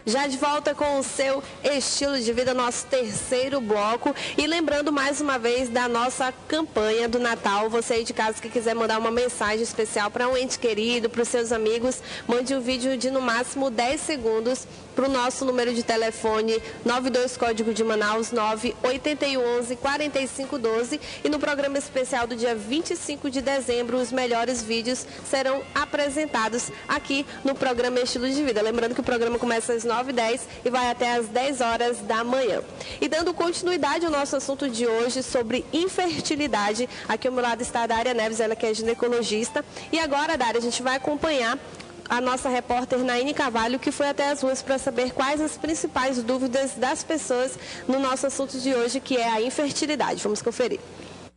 Já de volta com o seu estilo de vida, nosso terceiro bloco. E lembrando mais uma vez da nossa campanha do Natal. Você aí de casa que quiser mandar uma mensagem especial para um ente querido, para os seus amigos, mande um vídeo de no máximo 10 segundos para o nosso número de telefone 92 código de Manaus 98111 4512. E no programa especial do dia 25 de dezembro, os melhores vídeos serão apresentados aqui no programa Estilo de Vida. Lembrando que o programa começa às 9h10 e vai até às 10 horas da manhã. E dando continuidade ao nosso assunto de hoje sobre infertilidade, aqui ao meu lado está a Dária Neves, ela que é ginecologista. E agora, Dária, a gente vai acompanhar a nossa repórter Naine Carvalho, que foi até as ruas para saber quais as principais dúvidas das pessoas no nosso assunto de hoje, que é a infertilidade. Vamos conferir.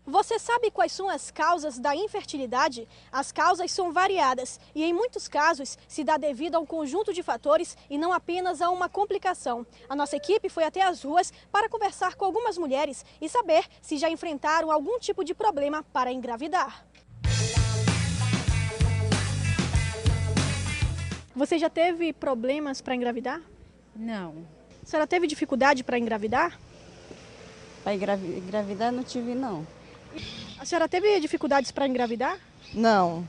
Você sabe quais são as causas da infertilidade? As causas são variadas e, em muitos casos, se dá devido a um conjunto de fatores e não apenas a uma complicação. A nossa equipe foi até as ruas para conversar com algumas mulheres e saber se já enfrentaram algum tipo de problema para engravidar. Você já teve problemas para engravidar? Não. A senhora teve dificuldade para engravidar? Para engravidar não tive, não. A senhora teve dificuldades para engravidar? Não.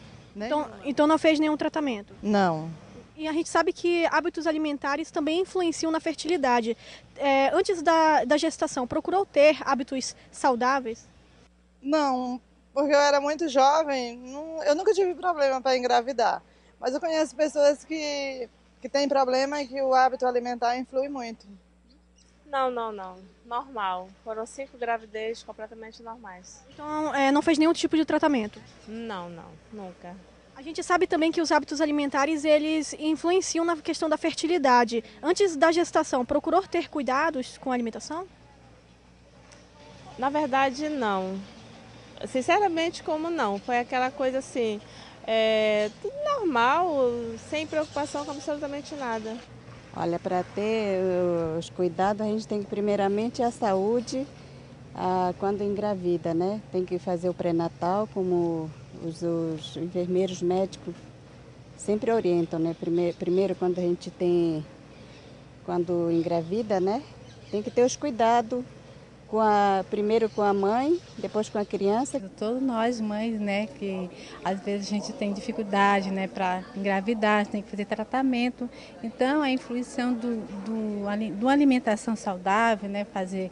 Então não fez nenhum tratamento? Não. E a gente sabe que hábitos alimentares também influenciam na fertilidade. Antes da gestação, procurou ter hábitos saudáveis? Não, porque eu era muito jovem, eu nunca tive problema para engravidar. Mas eu conheço pessoas que têm problema e que o hábito alimentar influi muito. Não. Normal. Foram 5 gravidezes completamente normais. Então não fez nenhum tipo de tratamento? Não, nunca. A gente sabe também que os hábitos alimentares, eles influenciam na questão da fertilidade. Antes da gestação, procurou ter cuidados com a alimentação? Na verdade, não. Sinceramente, como não. Foi aquela coisa assim, tudo normal, sem preocupação com absolutamente nada. Olha, para ter os cuidados, a gente tem que primeiramente a saúde quando engravida, né? Tem que fazer o pré-natal, como os enfermeiros médicos sempre orientam, né? Primeiro quando engravida, né? Tem que ter os cuidados, primeiro com a mãe, depois com a criança. Todos nós, mães, né, que às vezes a gente tem dificuldade, né, para engravidar, tem que fazer tratamento. Então, a influência do alimentação saudável, né, fazer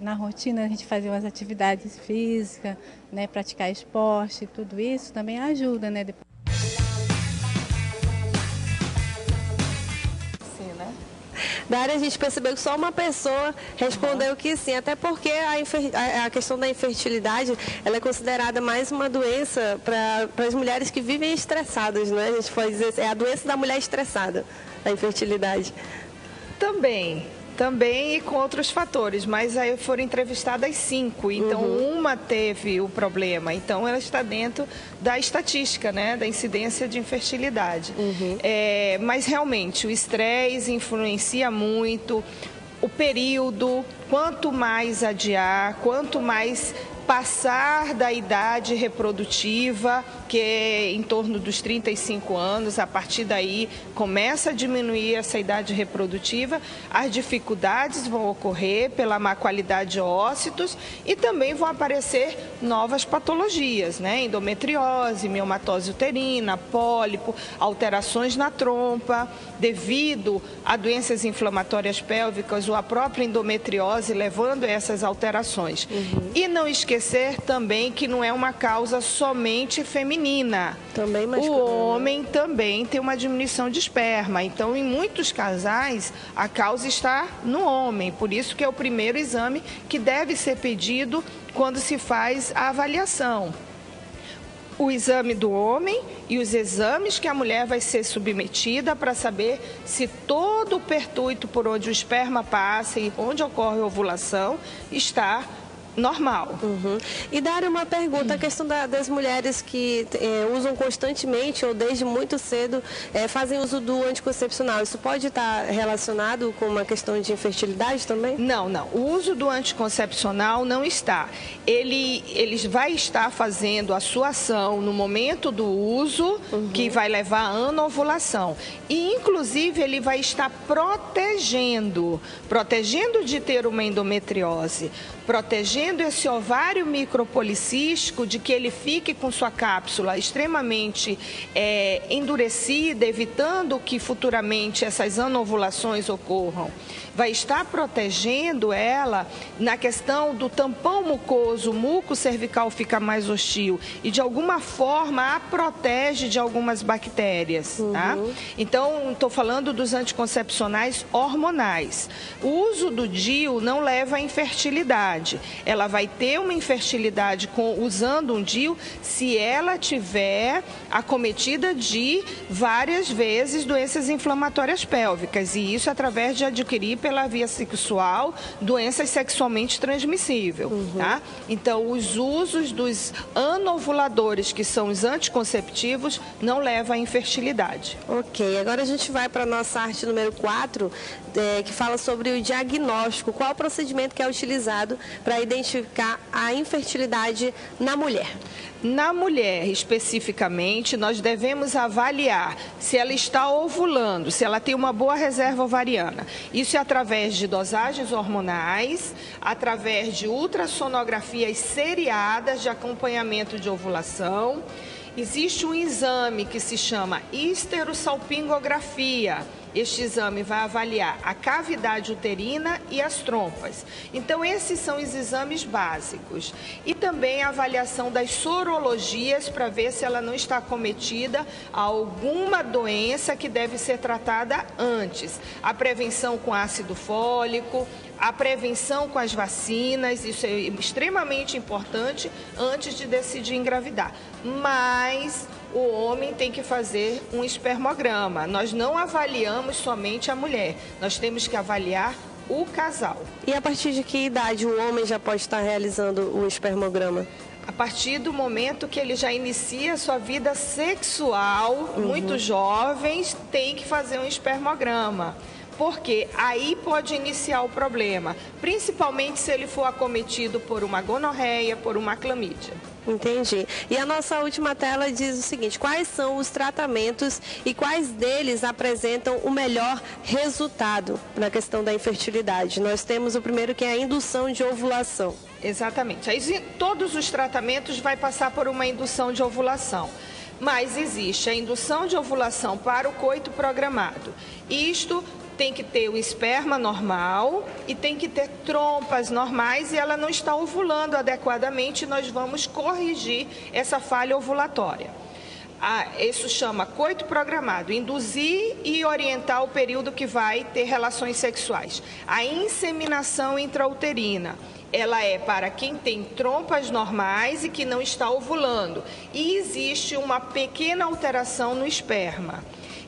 na rotina a gente fazer umas atividades físicas, né, praticar esporte, tudo isso também ajuda, né. Dária, a gente percebeu que só uma pessoa respondeu que sim, até porque a questão da infertilidade, ela é considerada mais uma doença para as mulheres que vivem estressadas, né? A gente pode dizer, é a doença da mulher estressada, a infertilidade. Também e com outros fatores, mas aí foram entrevistadas 5, então uma teve o problema, então ela está dentro da estatística, né, da incidência de infertilidade. Mas realmente o estresse influencia muito, o período, quanto mais adiar, quanto mais passar da idade reprodutiva, que é em torno dos 35 anos, a partir daí começa a diminuir essa idade reprodutiva, as dificuldades vão ocorrer pela má qualidade de ócitos e também vão aparecer novas patologias, né? Endometriose, miomatose uterina, pólipo, alterações na trompa, devido a doenças inflamatórias pélvicas ou a própria endometriose levando a essas alterações. E não esquecer também que não é uma causa somente feminina. Também masculina. O homem também tem uma diminuição de esperma. Então, em muitos casais, a causa está no homem. Por isso que é o primeiro exame que deve ser pedido quando se faz a avaliação. O exame do homem e os exames que a mulher vai ser submetida para saber se todo o pertuito por onde o esperma passa e onde ocorre a ovulação está normal. E Dária, uma pergunta, a questão das mulheres que usam constantemente ou desde muito cedo fazem uso do anticoncepcional, isso pode estar relacionado com uma questão de infertilidade também? Não, não. O uso do anticoncepcional não está. Ele vai estar fazendo a sua ação no momento do uso, que vai levar à anovulação. E, inclusive, ele vai estar protegendo de ter uma endometriose, protegendo esse ovário micropolicístico de que ele fique com sua cápsula extremamente endurecida, evitando que futuramente essas anovulações ocorram. Vai estar protegendo ela na questão do tampão mucoso, o muco cervical fica mais hostil e de alguma forma a protege de algumas bactérias, tá? Então, estou falando dos anticoncepcionais hormonais. O uso do DIU não leva à infertilidade. Ela vai ter uma infertilidade usando um DIU se ela tiver acometida de várias vezes doenças inflamatórias pélvicas, e isso através de adquirir pela via sexual doenças sexualmente transmissíveis, tá? Então, os usos dos anovuladores, que são os anticonceptivos, não levam à infertilidade. Ok, agora a gente vai para a nossa arte número 4, que fala sobre o diagnóstico. Qual o procedimento que é utilizado para identificar a infertilidade na mulher? Na mulher, especificamente, nós devemos avaliar se ela está ovulando, se ela tem uma boa reserva ovariana. Isso é através de dosagens hormonais, através de ultrassonografias seriadas de acompanhamento de ovulação. Existe um exame que se chama histerosalpingografia. Este exame vai avaliar a cavidade uterina e as trompas. Então, esses são os exames básicos. E também a avaliação das sorologias para ver se ela não está acometida a alguma doença que deve ser tratada antes. A prevenção com ácido fólico, a prevenção com as vacinas, isso é extremamente importante antes de decidir engravidar. Mas o homem tem que fazer um espermograma. Nós não avaliamos somente a mulher, nós temos que avaliar o casal. E a partir de que idade o homem já pode estar realizando o espermograma? A partir do momento que ele já inicia a sua vida sexual, muito jovens, tem que fazer um espermograma. Porque aí pode iniciar o problema, principalmente se ele for acometido por uma gonorreia, por uma clamídia. Entendi. E a nossa última tela diz o seguinte: quais são os tratamentos e quais deles apresentam o melhor resultado na questão da infertilidade? Nós temos o primeiro, que é a indução de ovulação. Exatamente. Aí, todos os tratamentos vai passar por uma indução de ovulação. Mas existe a indução de ovulação para o coito programado. Isto tem que ter o esperma normal e tem que ter trompas normais e ela não está ovulando adequadamente, nós vamos corrigir essa falha ovulatória. Isso chama coito programado, induzir e orientar o período que vai ter relações sexuais. A inseminação intrauterina, ela é para quem tem trompas normais e que não está ovulando. E existe uma pequena alteração no esperma.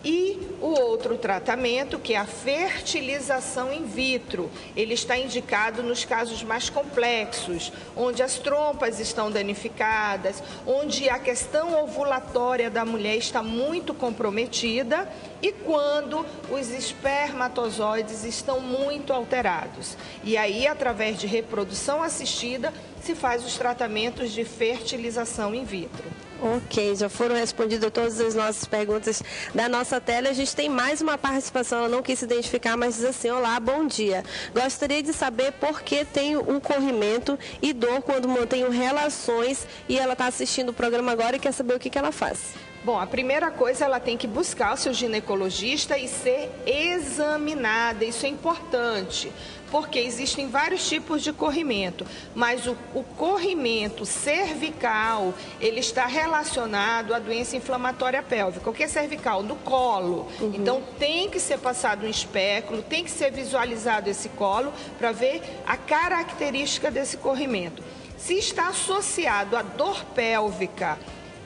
E o outro tratamento, que é a fertilização in vitro, ele está indicado nos casos mais complexos, onde as trompas estão danificadas, onde a questão ovulatória da mulher está muito comprometida e quando os espermatozoides estão muito alterados. E aí, através de reprodução assistida, se faz os tratamentos de fertilização in vitro. Ok, já foram respondidas todas as nossas perguntas da nossa tela. A gente tem mais uma participação, ela não quis se identificar, mas diz assim: olá, bom dia. Gostaria de saber por que tenho um corrimento e dor quando mantenho relações, e ela está assistindo o programa agora e quer saber o que ela faz. Bom, a primeira coisa, ela tem que buscar o seu ginecologista e ser examinada, isso é importante, porque existem vários tipos de corrimento, mas o corrimento cervical, ele está relacionado à doença inflamatória pélvica. O que é cervical? No colo. Então, tem que ser passado um espéculo, tem que ser visualizado esse colo para ver a característica desse corrimento. Se está associado à dor pélvica,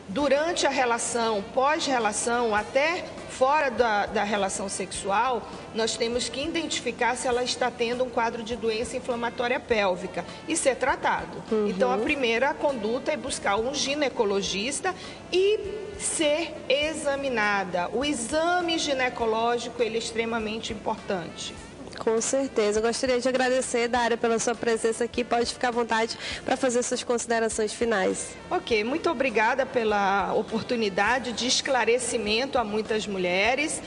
durante a relação, pós-relação, até fora da relação sexual, nós temos que identificar se ela está tendo um quadro de doença inflamatória pélvica e ser tratado. Então, a primeira conduta é buscar um ginecologista e ser examinada. O exame ginecológico, ele é extremamente importante. Com certeza. Eu gostaria de agradecer, Dária, pela sua presença aqui. Pode ficar à vontade para fazer suas considerações finais. Ok, muito obrigada pela oportunidade de esclarecimento a muitas mulheres.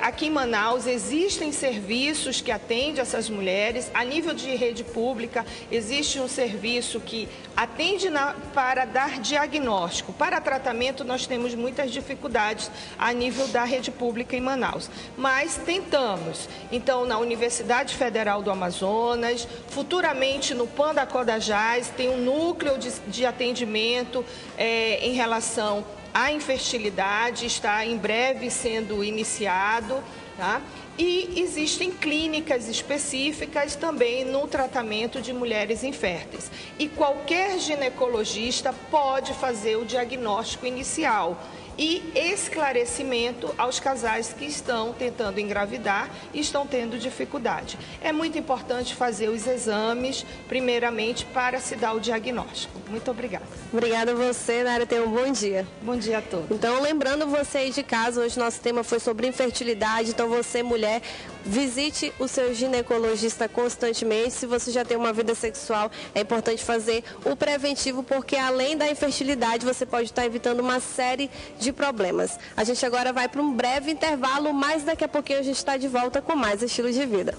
Aqui em Manaus existem serviços que atendem essas mulheres. A nível de rede pública, existe um serviço que atende para dar diagnóstico. Para tratamento, nós temos muitas dificuldades a nível da rede pública em Manaus. Mas tentamos. Então, na Universidade Federal do Amazonas, futuramente no PAN da Codajás, tem um núcleo de atendimento em relação à infertilidade, está em breve sendo iniciado, tá? E existem clínicas específicas também no tratamento de mulheres inférteis. E qualquer ginecologista pode fazer o diagnóstico inicial e esclarecimento aos casais que estão tentando engravidar e estão tendo dificuldade. É muito importante fazer os exames, primeiramente, para se dar o diagnóstico. Muito obrigada. Obrigada a você, Dária. Tenha um bom dia. Bom dia a todos. Então, lembrando você aí de casa, hoje nosso tema foi sobre infertilidade. Então, você, mulher, visite o seu ginecologista constantemente. Se você já tem uma vida sexual, é importante fazer o preventivo, porque além da infertilidade, você pode estar evitando uma série de problemas. A gente agora vai para um breve intervalo, mas daqui a pouquinho a gente está de volta com mais Estilo de Vida.